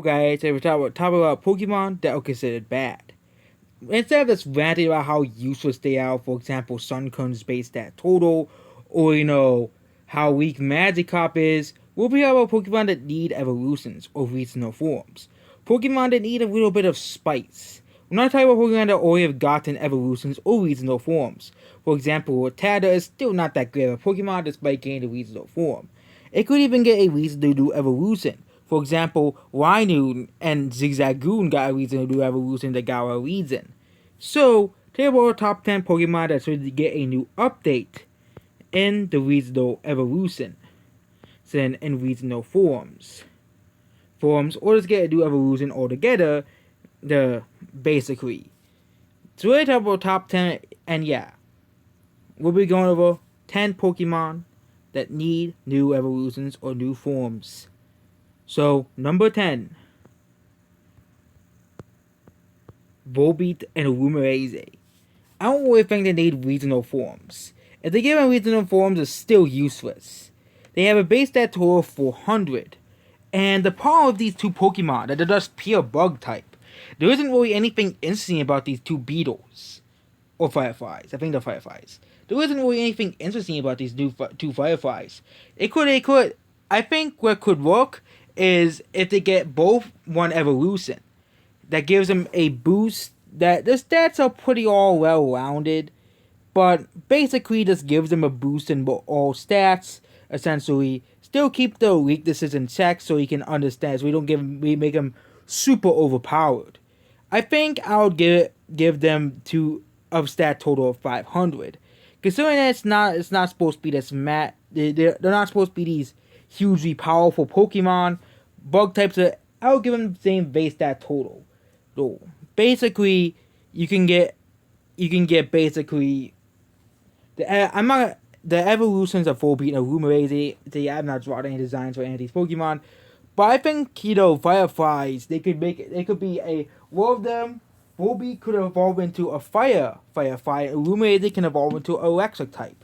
Guys, today we're talking about Pokemon that are considered bad. Instead of just ranting about how useless they are, for example, Sunkun's base stat total, or how weak Magikarp is, we'll be talking about Pokemon that need evolutions or regional forms. Pokemon that need a little bit of spice. We're not talking about Pokemon that already have gotten evolutions or regional forms. For example, Rattata is still not that great of a Pokemon despite gaining a regional form. It could even get a reason to do evolution. For example, Rhinoon and Zigzagoon got a reason to do evolution that got a reason. So, today we're our top 10 Pokemon that's ready to get a new update in the regional evolution. In regional forms. Or just get a new evolution altogether, basically. So we're talking about top 10, and yeah, we'll be going over 10 Pokemon that need new evolutions or new forms. So, number 10, Volbeat and Lumiese. I don't really think they need regional forms. If they give them regional forms, it's still useless. They have a base stat total of 400. And the problem with these two Pokemon, that they're just pure bug type. There isn't really anything interesting about these two Beetles. Or Fireflies. I think they're Fireflies. There isn't really anything interesting about these two Fireflies. I think what could work is if they get both one evolution. That gives them a boost. That the stats are pretty all well rounded, but basically just gives them a boost in all stats. Essentially, still keep the weaknesses in check so he can understand. So we make him super overpowered. I think I would give them to of stat total of 500. Considering that it's not supposed to be this they're not supposed to be these hugely powerful Pokemon. Bug types are, I would give them the same base stat total. So basically, you can get basically the evolutions of Volbeat and Lumiese. They have not drawn any designs for any of these Pokemon, but I think Fireflies they could make it. They could be a one of them. Volbeat could evolve into a Firefly. Lumiese can evolve into an electric type.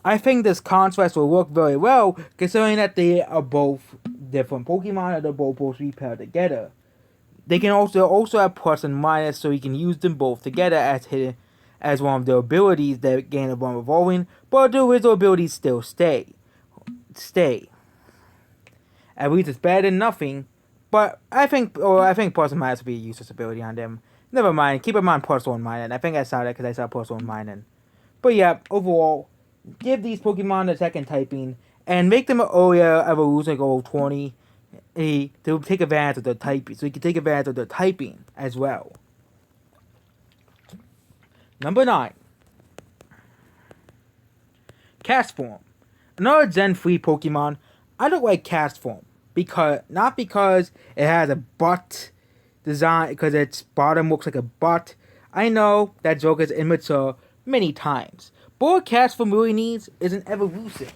I think this contrast will work very well, considering that they are both different Pokemon and they're both supposed to be paired together. They can also have plus and minus, so you can use them both together as one of their abilities that gain upon evolving, but the original abilities still stay. At least it's better than nothing. But I think plus and minus would be a useless ability on them. Never mind. Keep in mind plus one minus. I think I saw that because I saw plus one minus. But yeah, overall, give these Pokemon a second typing and make them an earlier evolution goal 20 to take advantage of the typing. So you can take advantage of the typing as well. Number 9. Castform. Another Gen 3 Pokemon. I don't like Castform. Not because it has a butt design, because its bottom looks like a butt. I know that joke is immature many times. But what Castform really needs is an evolution.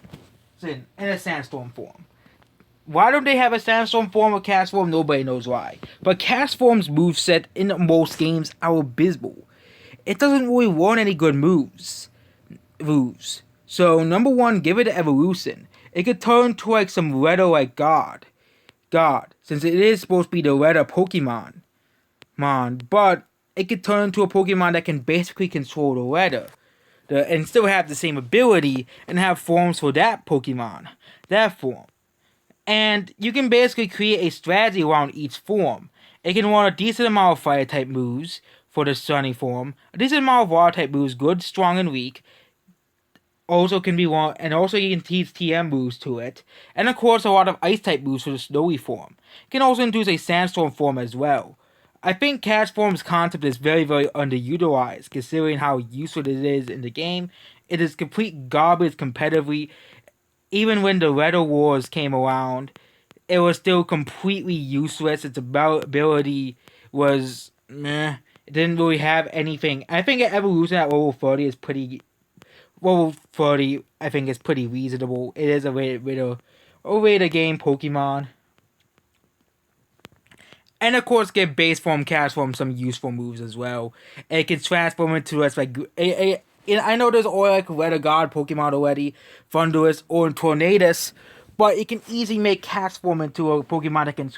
In a Sandstorm form. Why don't they have a Sandstorm form or Castform? Nobody knows why. But Castform's moveset in most games are abysmal. It doesn't really want any good moves. So, number 1, give it an evolution. It could turn to like some Redder like God, since it is supposed to be the Redder Pokemon. But it could turn into a Pokemon that can basically control the Redder. And still have the same ability and have forms for that Pokemon. That form. And you can basically create a strategy around each form. It can run a decent amount of fire type moves for the Sunny form, a decent amount of water type moves, good, strong, and weak. Also can be one, and also you can teach TM moves to it, and of course a lot of ice type moves for the Snowy form. You can also introduce a Sandstorm form as well. I think Castform's concept is very, very underutilized, considering how useful it is in the game. It is complete garbage competitively. Even when the Red Wars came around, it was still completely useless. Its ability was meh. It didn't really have anything. I think evolution at level 30 is pretty. Level 30, I think, is pretty reasonable. It is a way to game Pokemon. And of course, give base form, Castform some useful moves as well. It can transform into us like I know there's all like Red God Pokemon already, Thundurus or Tornadus, but it can easily make Cast Form into a Pokemon that can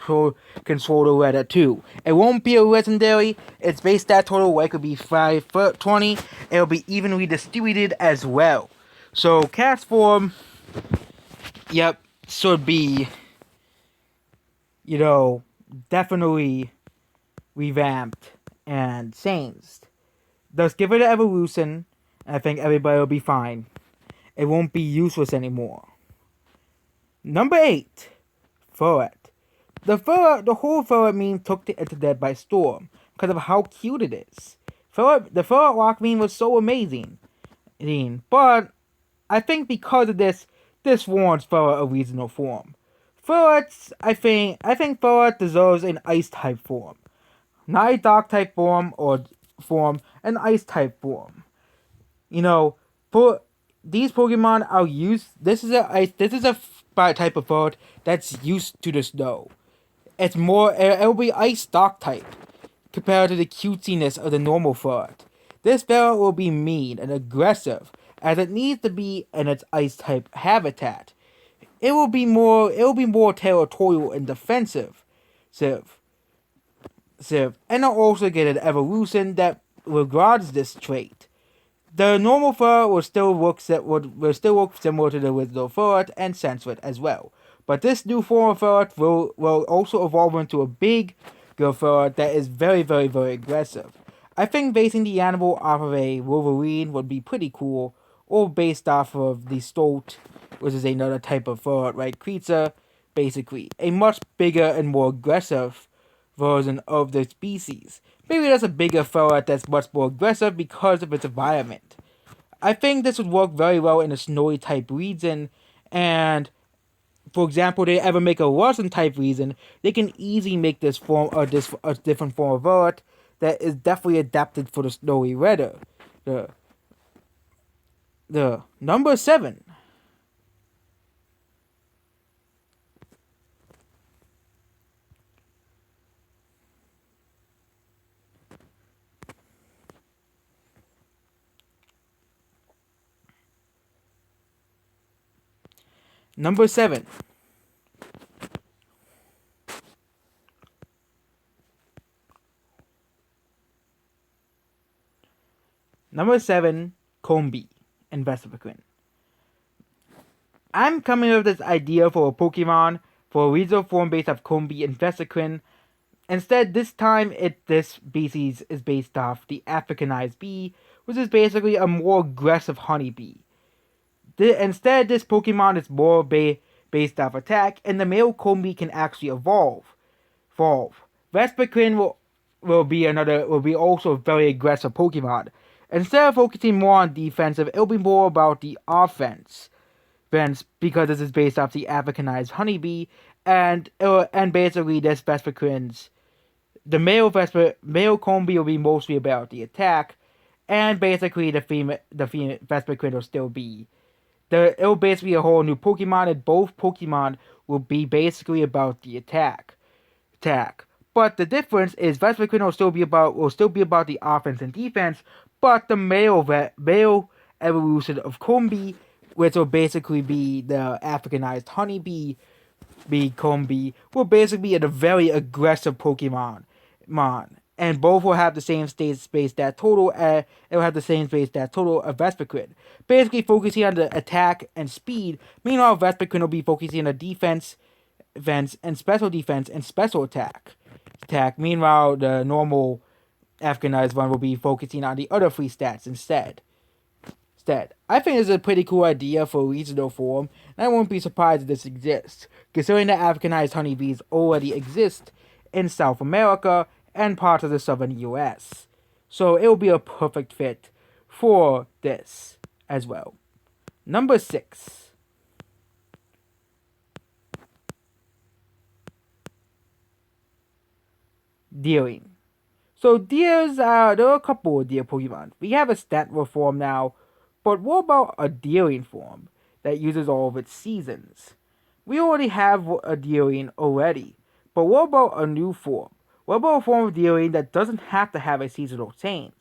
control the weather too. It won't be a legendary. Its base stat total weight could be 5'20". It'll be evenly distributed as well. So Cast Form, yep, should be, definitely revamped and changed. Just give it an evolution, and I think everybody will be fine. It won't be useless anymore. Number 8, Ferret. The whole Ferret meme took the internet by storm because of how cute it is. The Ferret Rock meme was so amazing. But I think because of this warrants Ferret a regional form. I think Ferret deserves an Ice type form. Not a Dark type form an Ice type form. For these Pokemon are used. This is a type of Ferret that's used to the snow. It's more. It'll be Ice Dark type compared to the cutesiness of the normal Ferret. This Ferret will be mean and aggressive as it needs to be in its Ice type habitat. It will be more territorial and defensive. And it'll also get an evolution that regards this trait. The normal Ferret will still look similar to the original Ferret and Sensret as well. But this new form of Ferret will also evolve into a big Ferret that is very, very, very aggressive. I think basing the animal off of a Wolverine would be pretty cool, or based off of the Stoat, which is another type of Ferret, right? Creature, basically. A much bigger and more aggressive version of the species. Maybe there's a bigger Ferret that's much more aggressive because of its environment. I think this would work very well in a snowy type region, and for example, they ever make a Russian type region, they can easily make this form or a different form of Ferret that is definitely adapted for the snowy weather. The number 7. Number 7. Number 7, Combee and Vespiquen. I'm coming up with this idea for a Pokemon for a regional form based off Combee and Vespiquen. Instead, this time this species is based off the Africanized bee, which is basically a more aggressive honeybee. Instead, this Pokemon is more based off attack, and the male Combee can actually evolve. Vespiquen will be also a very aggressive Pokemon. Instead of focusing more on defensive, it'll be more about the offense. Because this is based off the Africanized honeybee, and basically this Vespiquen's the male Combee will be mostly about the attack, and basically the female Vespiquen will still be it'll basically be a whole new Pokemon, and both Pokemon will be basically about the attack. But the difference is Vespiquen will still be about the offense and defense, but the male evolution of Combee, which will basically be the Africanized honeybee, Combee, will basically be a very aggressive Pokemon. And both will have the same space stat total. It will have the same space stat total of Vespiquen. Basically focusing on the attack and speed. Meanwhile, Vespiquen will be focusing on the defense, and special defense and special attack. Meanwhile, the normal Africanized one will be focusing on the other 3 stats instead. I think this is a pretty cool idea for a regional form, and I won't be surprised if this exists, considering that Africanized honeybees already exist in South America and parts of the southern US. So it will be a perfect fit for this as well. Number 6. Deering. So there are a couple of deer Pokemon. We have a Stantler form now, but what about a Deering form that uses all of its seasons? We already have a Deering already, but what about a new form? What about a form of Deering that doesn't have to have a seasonal change?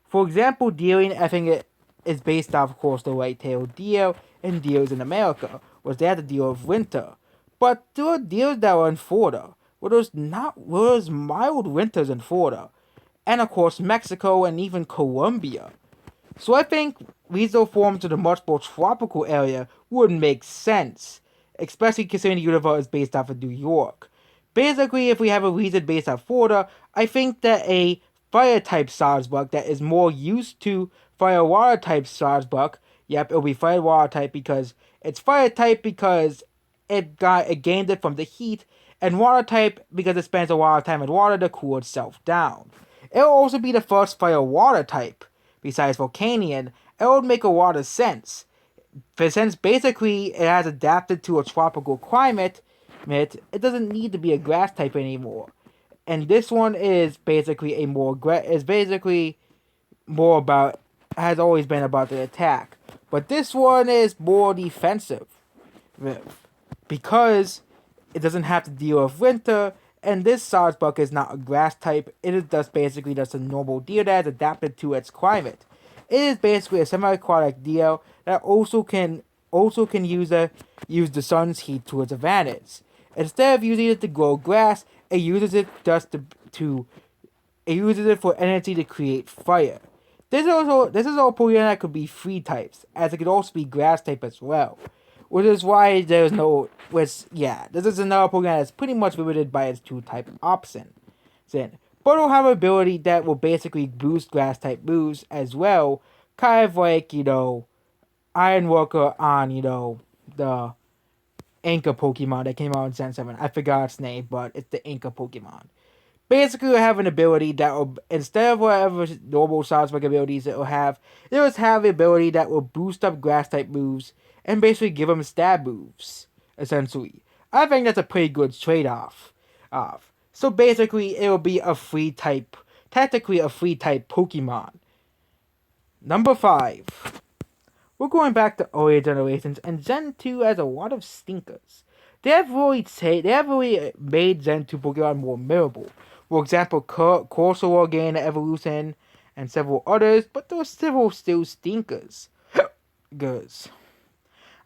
For example, Deering, I think it is based off, of course, the white-tailed deer and deers in America. was they had to deal with winter. But there were deals that were in Florida, where there was mild winters in Florida, and of course Mexico and even Colombia. So I think regional forms in a much more tropical area would make sense, especially considering the universe is based off of New York. Basically, if we have a region based off Florida, I think that a fire type Salzburg that is more used to fire water type Salzburg, yep, it'll be fire water type because it's fire type because it gained it from the heat, and water type because it spends a lot of time in water to cool itself down. It'll also be the first fire water type besides Volcanion. It would make a lot of sense. But since basically it has adapted to a tropical climate, it doesn't need to be a grass type anymore. And this one is basically more about has always been about the attack. But this one is more defensive because it doesn't have to deal with winter, and this Salzbuck is not a grass type. It is basically just a normal deer that is adapted to its climate. It is basically a semi-aquatic deer that also can use the sun's heat to its advantage. Instead of using it to grow grass, it uses it it uses it for energy to create fire. This is all Pokemon that could be free types, as it could also be grass type as well. Which is why this is another Pokemon that's pretty much limited by its 2-type option. But it'll have an ability that will basically boost grass type moves as well, kind of like, Ironworker on, the Anchor Pokemon that came out in Gen 7. I forgot its name, but it's the Anchor Pokemon. Basically, it'll have an ability that will, instead of whatever normal Salisbury abilities it will have the ability that will boost up grass type moves and basically give them stab moves, essentially. I think that's a pretty good trade-off. So basically, it'll be technically a free type Pokemon. Number 5. We're going back to earlier generations, and Gen 2 has a lot of stinkers. They have really made Gen 2 Pokemon more memorable. For example, Corsola gained an evolution, and several others, but there are several still stinkers.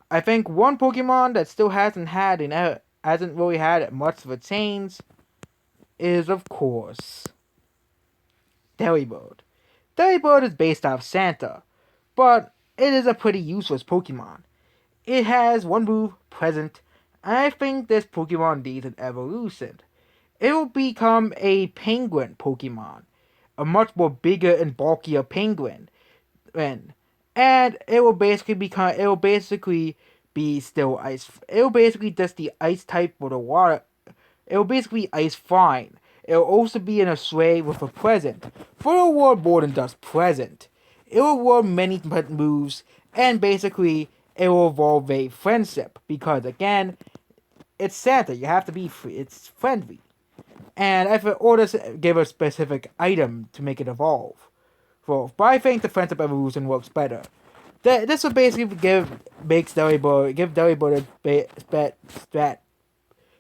I think one Pokemon that still hasn't really had much of a change is, of course, Delibird. Delibird is based off Santa, but it is a pretty useless Pokemon. It has one move, Present, and I think this Pokemon needs an evolution. It will become a penguin Pokemon, a much more bigger and bulkier penguin. And it will basically be still ice. It will basically just the ice type for the water. It will basically be ice fine. It will also be in a sway with a present. For the award more than just present. It will award many moves, and basically it will evolve a friendship because again, it's Santa. You have to be it's friendly, and if it orders give a specific item to make it evolve. But I think the friendship evolution works better. This will basically give Delibird a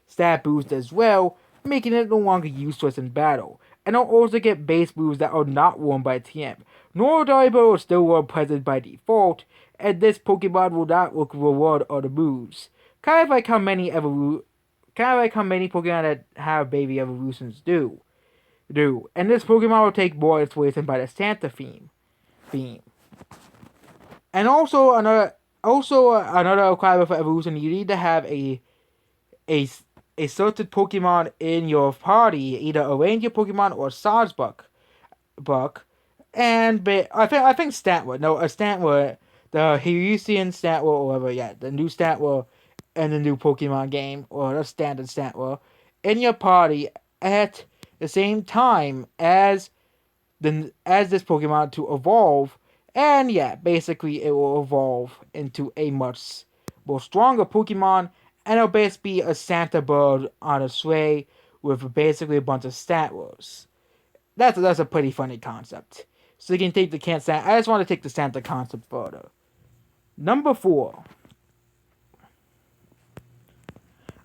stat boost as well, making it no longer useless in battle. And it'll also get base moves that are not worn by TM. Nor Delibird will still worn present by default, and this Pokemon will not reward other moves. Kind of like how many Pokemon that have baby evolutions do. And this Pokemon will take more inspiration by the Santa theme. And also another requirement for evolution, you need to have a certain Pokemon in your party, either a Ranger Pokemon or Salzbuck. I think Stantler, the Hirusian Stantler, or whatever, the new Stantler in the new Pokemon game, or the standard Stantler, in your party at the same time as this Pokemon to evolve, and basically it will evolve into a much more stronger Pokemon, and it'll basically be a Santa bird on a sway with basically a bunch of Stantlers. That's a pretty funny concept. So you can take I just want to take the Santa concept further. Number 4.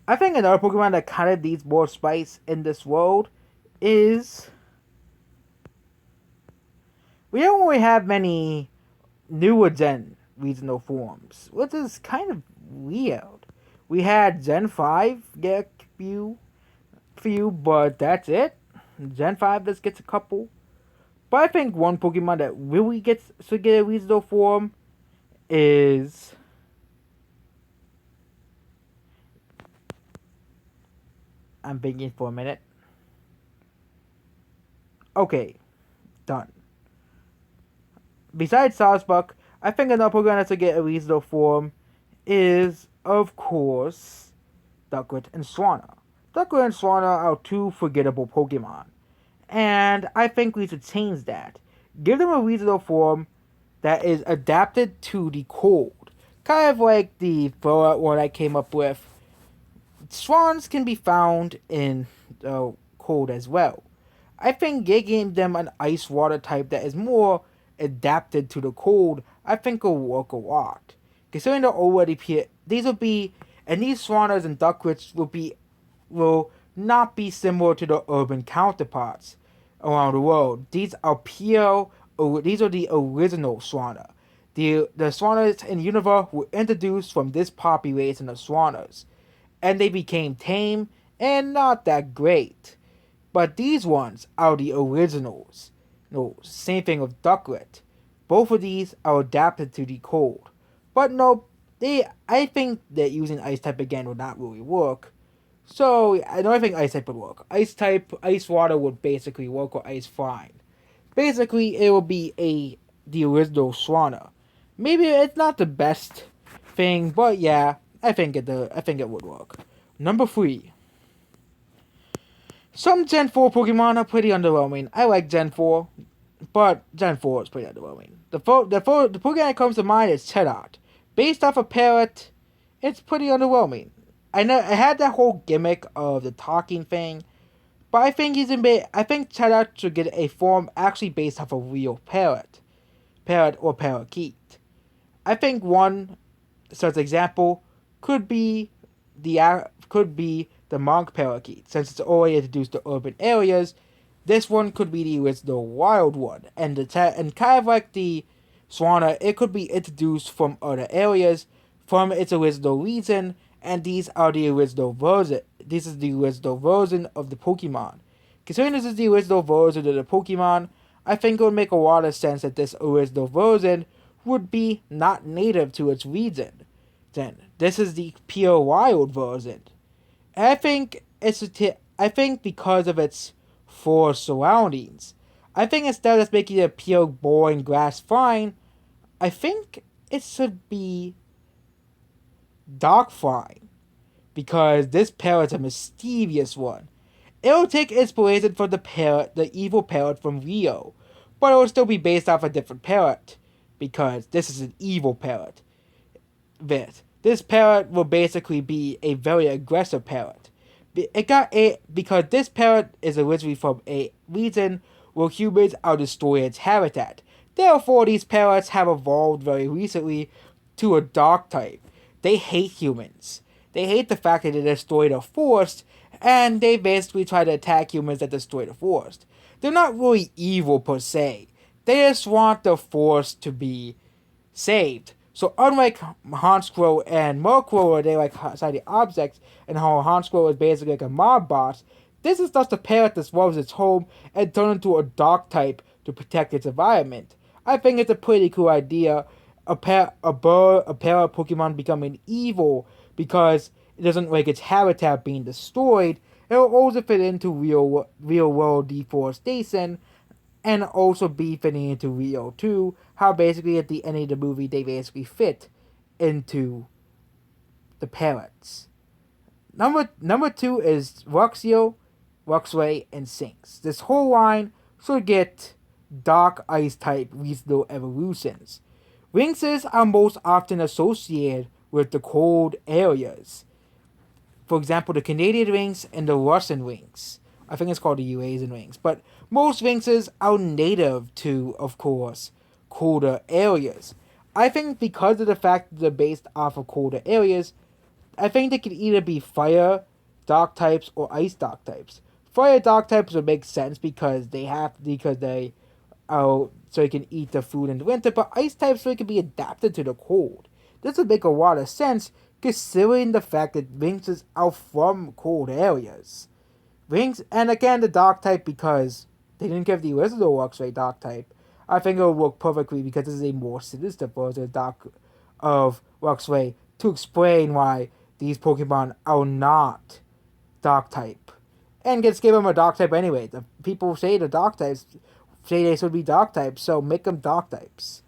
I think another Pokemon that kind of needs more spice in this world is... We don't really have many newer gen regional forms, which is kind of weird. We had Gen 5 get a few, but that's it. Gen 5 just gets a couple. But I think one Pokemon that really gets to get a regional form is. I'm thinking for a minute. Okay, done. Besides Sawsbuck, I think another Pokemon that's to get a regional form is, of course, Ducklet and Swanna. Ducklet and Swanna are two forgettable Pokemon. And I think we should change that. Give them a regional form that is adapted to the cold. Kind of like the throwout one I came up with. Swans can be found in the cold as well. I think giving them an ice water type that is more adapted to the cold, I think will work a lot. Considering they're already these will be, and these Swannas and Ducklets will not be similar to the urban counterparts around the world. These are these are the original Swanna. The Swannas in the universe were introduced from this population of Swannas, and they became tame and not that great. But these ones are the originals. No, same thing with Ducklet. Both of these are adapted to the cold. But no, I think that using Ice type again would not really work. So I don't think Ice type would work. Ice water would basically work or Ice fine. Basically, it will be the original Swanna. Maybe it's not the best thing, but yeah, I think it would work. Number 3. Some Gen 4 Pokemon are pretty underwhelming. I like Gen 4, but Gen 4 is pretty underwhelming. The Pokemon that comes to mind is Chatot. Based off a parrot, it's pretty underwhelming. I know I had that whole gimmick of the talking thing, but I think I think Chatot should get a form actually based off a real parrot or parakeet. I think one such example could be the monk parakeet. Since it's already introduced to urban areas, this one could be the original wild one, and and kind of like the Swanna, it could be introduced from other areas from its original region, and these are the original version. This is the original version of the Pokemon. Considering this is the original version of the Pokemon, I think it would make a lot of sense that this original version would be not native to its region. Then this is the pure wild version. And I think because of its forest surroundings, I think instead of making it a pure boring grass fine, I think it should be dark fine. Because this parrot's a mysterious one. It'll take inspiration from the evil parrot from Rio, but it will still be based off a different parrot, because this is an evil parrot. This parrot will basically be a very aggressive parrot. Because this parrot is originally from a region where humans are destroying its habitat. Therefore, these parrots have evolved very recently to a dark type. They hate humans. They hate the fact that they destroy the forest, and they basically try to attack humans that destroy the forest. They're not really evil per se. They just want the forest to be saved. So unlike Honchkrow and Murkrow, where they like shiny objects, and how Honchkrow is basically like a mob boss, this is just a parrot that loves its home and turned into a dark type to protect its environment. I think it's a pretty cool idea. A parrot Pokemon becoming evil because it doesn't like its habitat being destroyed. It will also fit into real world deforestation, and also be fitting into Rio too. How basically at the end of the movie they basically fit into the parrots. Number 2 is Luxio, Luxray, and Sinks. This whole line should get dark ice type regional evolutions. Rinxes are most often associated with the cold areas. For example, the Canadian Rinx and the Russian Rinx. I think it's called the Eurasian Rinx. But most Rinxes are native to, of course, colder areas. I think because of the fact that they're based off of colder areas, I think they could either be fire dark types or ice dark types. Fire dark types would make sense because they so they can eat the food in the winter, but ice types so they can be adapted to the cold. This would make a lot of sense considering the fact that Wings is out from cold areas. Wings, and again the Dark type, because they didn't give the original Luxray Dark type, I think it will work perfectly because this is a more sinister version of Dark of Luxray to explain why these Pokemon are not Dark type. And just give them a Dark type anyway. The people say the Dark types say they should be Dark types, so make them Dark types.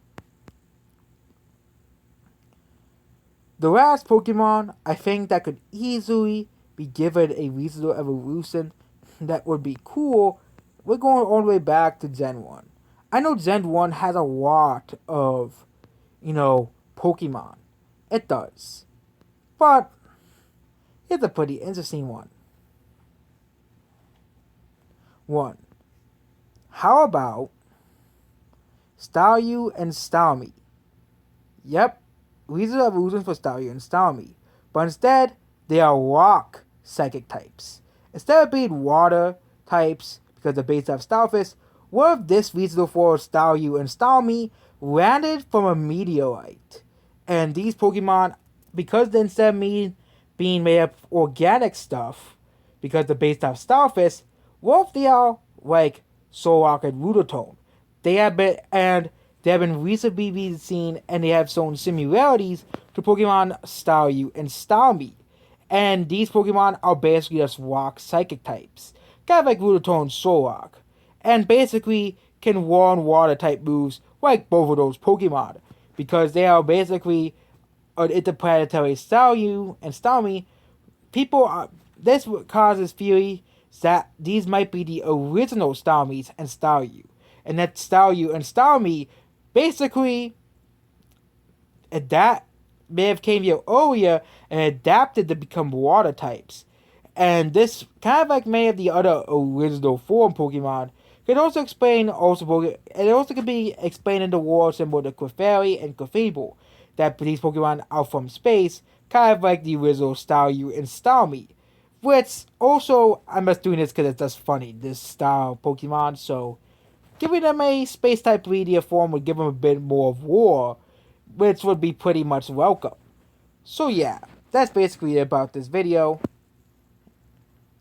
The last Pokemon I think that could easily be given a reasonable evolution that would be cool, we're going all the way back to Gen 1. I know Gen 1 has a lot of, Pokemon. It does. But it's a pretty interesting one. 1. How about Staryu and Starmie? Yep, reasonable evolutions for Staryu and Starmie. But instead, they are rock psychic types. Instead of being water types, because they're based off Starfish, what if this reasonable for Staryu and Starmie landed from a meteorite? And these Pokemon, because they instead of being made of organic stuff, because they're based off Starfish, what if they are like Solrock and Rudotone? They have been recently seen, and they have shown similarities to Pokemon Staryu and Starmie. And these Pokemon are basically just rock psychic types, kind of like Rudotone and Solrock, and basically can warn water type moves like both of those Pokemon, because they are basically an interplanetary Staryu and Starmie. This causes theory that these might be the original Starmies and Staryu, and that Staryu and Starmie basically may have came here earlier and adapted to become water types. And this, kind of like many of the other original form Pokemon, can also explain it also can be explained in the world symbol the Clefairy and Clefable, that these Pokemon are from space, kind of like the original Staryu and Starmie. Which also, I'm just doing this because it's just funny, this style Pokemon, so giving them a space type media form would give them a bit more of war, which would be pretty much welcome. So yeah, that's basically about this video.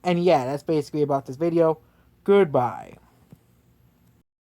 And yeah, that's basically about this video. Goodbye.